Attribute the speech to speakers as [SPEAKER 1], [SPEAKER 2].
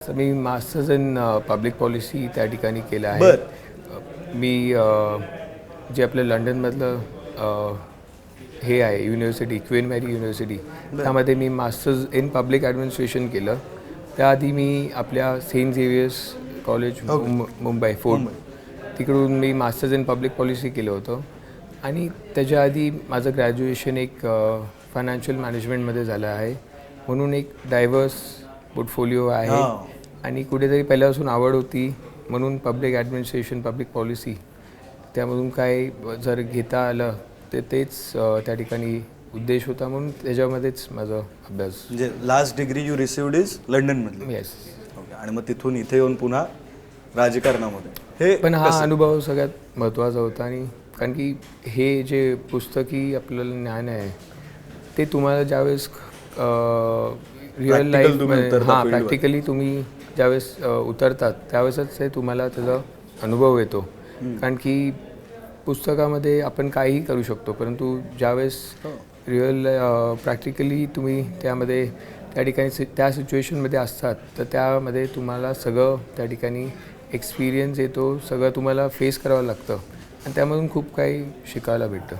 [SPEAKER 1] Me masters in public policy त्या ठिकाणी केलं आहे. मी जे आपलं लंडनमधलं हे आहे युनिव्हर्सिटी, क्वीन मॅरी युनिव्हर्सिटी, त्यामध्ये मी मास्टर्स इन पब्लिक ॲडमिनिस्ट्रेशन केलं. त्याआधी मी आपल्या saint Xavier's college Mumbai Fort तिकडून मी मास्टर्स इन पब्लिक पॉलिसी केलं होतं. आणि त्याच्या आधी माझं ग्रॅज्युएशन एक फायनान्शियल मॅनेजमेंटमध्ये झालं आहे. म्हणून एक डायव्हर्स पोर्टफोलिओ आहे. आणि कुठेतरी पहिल्यापासून आवड होती म्हणून पब्लिक ॲडमिनिस्ट्रेशन, पब्लिक पॉलिसी त्यामधून काय जर घेता आलं तर तेच त्या ठिकाणी उद्देश होता. म्हणून त्याच्यामध्येच माझा अभ्यास.
[SPEAKER 2] म्हणजे last degree you received is लंडनमध्ये.
[SPEAKER 1] येस.
[SPEAKER 2] ओके. आणि मग तिथून इथे येऊन पुन्हा राजकारणामध्ये हे
[SPEAKER 1] पण हा अनुभव सगळ्यात महत्त्वाचा होता. आणि कारण की हे जे पुस्तकी आपल्याला ज्ञान आहे ते तुम्हाला ज्यावेळेस रिअल लाईफमध्ये प्रॅक्टिकली तुम्ही ज्यावेळेस उतरतात त्यावेळेसच ते तुम्हाला त्याचा अनुभव येतो. कारण की पुस्तकामध्ये आपण काहीही करू शकतो, परंतु ज्यावेळेस रिअल प्रॅक्टिकली तुम्ही त्यामध्ये त्या ठिकाणी त्या सिच्युएशनमध्ये असतात तर त्यामध्ये तुम्हाला सगळं त्या ठिकाणी एक्सपिरियन्स येतो, सगळं तुम्हाला फेस करावं लागतं आणि त्यामधून खूप काही शिकायला भेटतं.